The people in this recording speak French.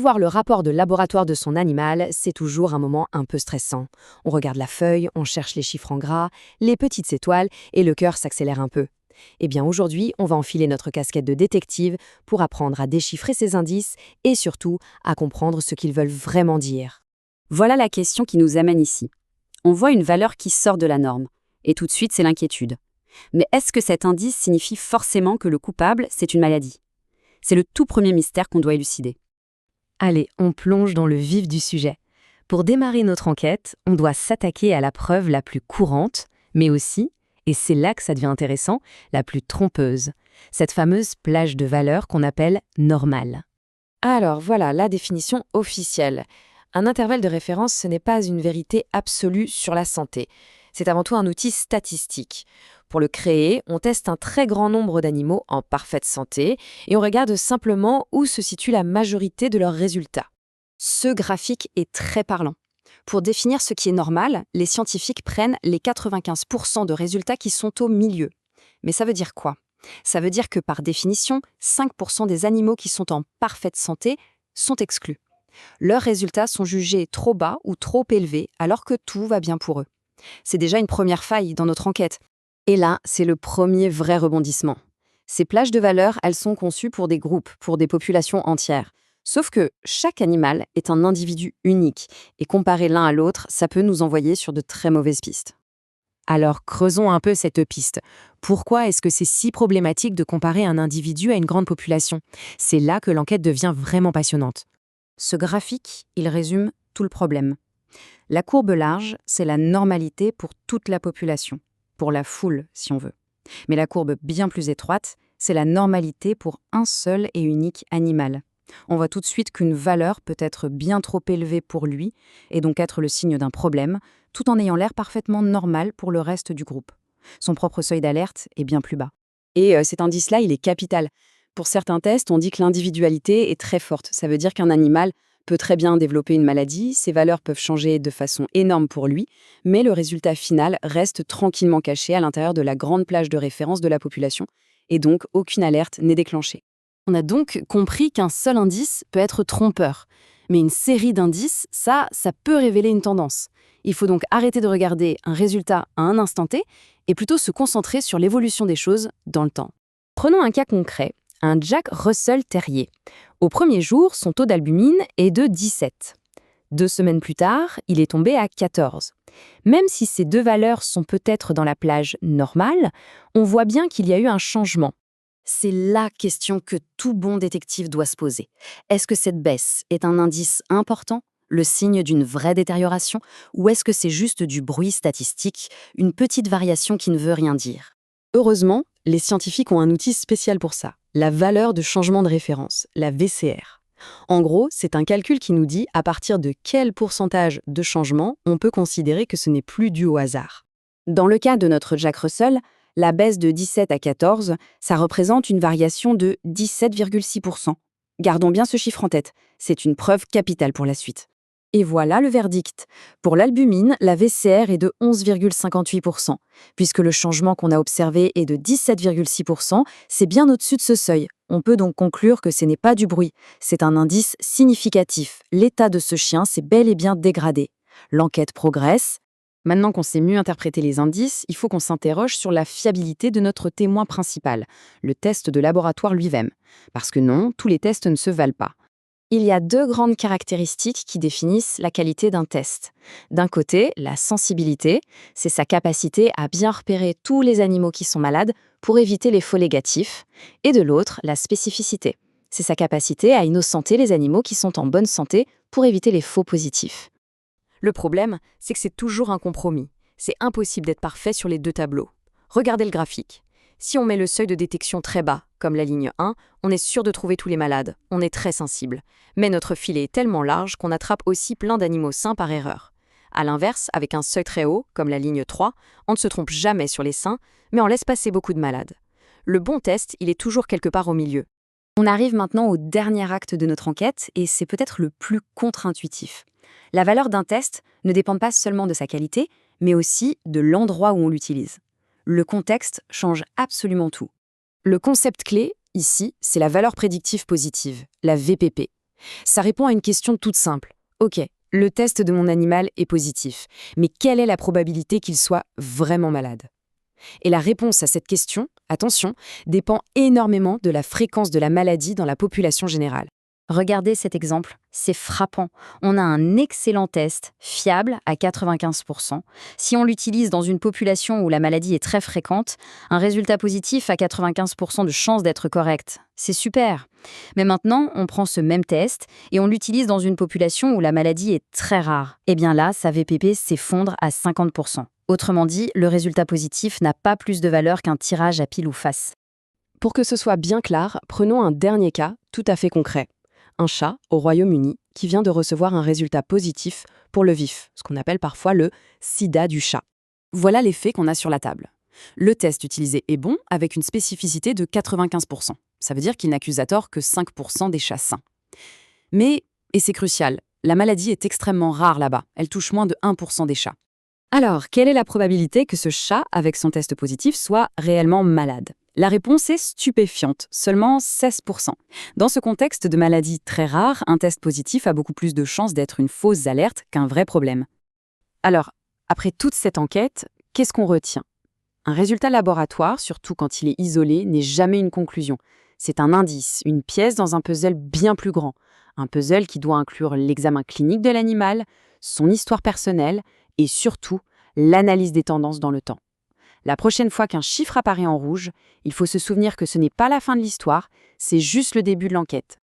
Voir le rapport de laboratoire de son animal, c'est toujours un moment un peu stressant. On regarde la feuille, on cherche les chiffres en gras, les petites étoiles, et le cœur s'accélère un peu. Eh bien aujourd'hui, on va enfiler notre casquette de détective pour apprendre à déchiffrer ces indices et surtout à comprendre ce qu'ils veulent vraiment dire. Voilà la question qui nous amène ici. On voit une valeur qui sort de la norme, et tout de suite c'est l'inquiétude. Mais est-ce que cet indice signifie forcément que le coupable, c'est une maladie? C'est le tout premier mystère qu'on doit élucider. Allez, on plonge dans le vif du sujet. Pour démarrer notre enquête, on doit s'attaquer à la preuve la plus courante, mais aussi, et c'est là que ça devient intéressant, la plus trompeuse. Cette fameuse plage de valeurs qu'on appelle normale. Alors voilà la définition officielle. Un intervalle de référence, ce n'est pas une vérité absolue sur la santé. C'est avant tout un outil statistique. Pour le créer, on teste un très grand nombre d'animaux en parfaite santé et on regarde simplement où se situe la majorité de leurs résultats. Ce graphique est très parlant. Pour définir ce qui est normal, les scientifiques prennent les 95% de résultats qui sont au milieu. Mais ça veut dire quoi? Ça veut dire que par définition, 5% des animaux qui sont en parfaite santé sont exclus. Leurs résultats sont jugés trop bas ou trop élevés alors que tout va bien pour eux. C'est déjà une première faille dans notre enquête. Et là, c'est le premier vrai rebondissement. Ces plages de valeurs, elles sont conçues pour des groupes, pour des populations entières. Sauf que chaque animal est un individu unique, et comparer l'un à l'autre, ça peut nous envoyer sur de très mauvaises pistes. Alors creusons un peu cette piste. Pourquoi est-ce que c'est si problématique de comparer un individu à une grande population? C'est là que l'enquête devient vraiment passionnante. Ce graphique, il résume tout le problème. La courbe large, c'est la normalité pour toute la population, pour la foule si on veut. Mais la courbe bien plus étroite, c'est la normalité pour un seul et unique animal. On voit tout de suite qu'une valeur peut être bien trop élevée pour lui et donc être le signe d'un problème, tout en ayant l'air parfaitement normal pour le reste du groupe. Son propre seuil d'alerte est bien plus bas. Et cet indice-là, il est capital. Pour certains tests, on dit que l'individualité est très forte. Ça veut dire qu'un animal peut très bien développer une maladie, ses valeurs peuvent changer de façon énorme pour lui, mais le résultat final reste tranquillement caché à l'intérieur de la grande plage de référence de la population, et donc aucune alerte n'est déclenchée. On a donc compris qu'un seul indice peut être trompeur. Mais une série d'indices, ça peut révéler une tendance. Il faut donc arrêter de regarder un résultat à un instant T et plutôt se concentrer sur l'évolution des choses dans le temps. Prenons un cas concret, un Jack Russell Terrier. Au premier jour, son taux d'albumine est de 17. 2 semaines plus tard, il est tombé à 14. Même si ces deux valeurs sont peut-être dans la plage normale, on voit bien qu'il y a eu un changement. C'est la question que tout bon détective doit se poser. Est-ce que cette baisse est un indice important, le signe d'une vraie détérioration, ou est-ce que c'est juste du bruit statistique, une petite variation qui ne veut rien dire? Heureusement, les scientifiques ont un outil spécial pour ça, la valeur de changement de référence, la VCR. En gros, c'est un calcul qui nous dit à partir de quel pourcentage de changement on peut considérer que ce n'est plus dû au hasard. Dans le cas de notre Jack Russell, la baisse de 17 à 14, ça représente une variation de 17,6%. Gardons bien ce chiffre en tête, c'est une preuve capitale pour la suite. Et voilà le verdict. Pour l'albumine, la VCR est de 11,58%. Puisque le changement qu'on a observé est de 17,6%, c'est bien au-dessus de ce seuil. On peut donc conclure que ce n'est pas du bruit. C'est un indice significatif. L'état de ce chien s'est bel et bien dégradé. L'enquête progresse. Maintenant qu'on sait mieux interpréter les indices, il faut qu'on s'interroge sur la fiabilité de notre témoin principal, le test de laboratoire lui-même. Parce que non, tous les tests ne se valent pas. Il y a deux grandes caractéristiques qui définissent la qualité d'un test. D'un côté, la sensibilité, c'est sa capacité à bien repérer tous les animaux qui sont malades pour éviter les faux négatifs. Et de l'autre, la spécificité, c'est sa capacité à innocenter les animaux qui sont en bonne santé pour éviter les faux positifs. Le problème, c'est que c'est toujours un compromis. C'est impossible d'être parfait sur les deux tableaux. Regardez le graphique. Si on met le seuil de détection très bas, comme la ligne 1, on est sûr de trouver tous les malades. On est très sensible. Mais notre filet est tellement large qu'on attrape aussi plein d'animaux sains par erreur. A l'inverse, avec un seuil très haut, comme la ligne 3, on ne se trompe jamais sur les sains, mais on laisse passer beaucoup de malades. Le bon test, il est toujours quelque part au milieu. On arrive maintenant au dernier acte de notre enquête, et c'est peut-être le plus contre-intuitif. La valeur d'un test ne dépend pas seulement de sa qualité, mais aussi de l'endroit où on l'utilise. Le contexte change absolument tout. Le concept clé, ici, c'est la valeur prédictive positive, la VPP. Ça répond à une question toute simple. Ok, le test de mon animal est positif, mais quelle est la probabilité qu'il soit vraiment malade? Et la réponse à cette question, attention, dépend énormément de la fréquence de la maladie dans la population générale. Regardez cet exemple, c'est frappant. On a un excellent test, fiable à 95%. Si on l'utilise dans une population où la maladie est très fréquente, un résultat positif à 95% de chance d'être correct. C'est super. Mais maintenant, on prend ce même test et on l'utilise dans une population où la maladie est très rare. Eh bien là, sa VPP s'effondre à 50%. Autrement dit, le résultat positif n'a pas plus de valeur qu'un tirage à pile ou face. Pour que ce soit bien clair, prenons un dernier cas tout à fait concret. Un chat au Royaume-Uni qui vient de recevoir un résultat positif pour le VIF, ce qu'on appelle parfois le sida du chat. Voilà les faits qu'on a sur la table. Le test utilisé est bon avec une spécificité de 95%. Ça veut dire qu'il n'accuse à tort que 5% des chats sains. Mais, et c'est crucial, la maladie est extrêmement rare là-bas. Elle touche moins de 1% des chats. Alors, quelle est la probabilité que ce chat, avec son test positif, soit réellement malade? La réponse est stupéfiante, seulement 16%. Dans ce contexte de maladie très rare, un test positif a beaucoup plus de chances d'être une fausse alerte qu'un vrai problème. Alors, après toute cette enquête, qu'est-ce qu'on retient? Un résultat laboratoire, surtout quand il est isolé, n'est jamais une conclusion. C'est un indice, une pièce dans un puzzle bien plus grand. Un puzzle qui doit inclure l'examen clinique de l'animal, son histoire personnelle et surtout l'analyse des tendances dans le temps. La prochaine fois qu'un chiffre apparaît en rouge, il faut se souvenir que ce n'est pas la fin de l'histoire, c'est juste le début de l'enquête.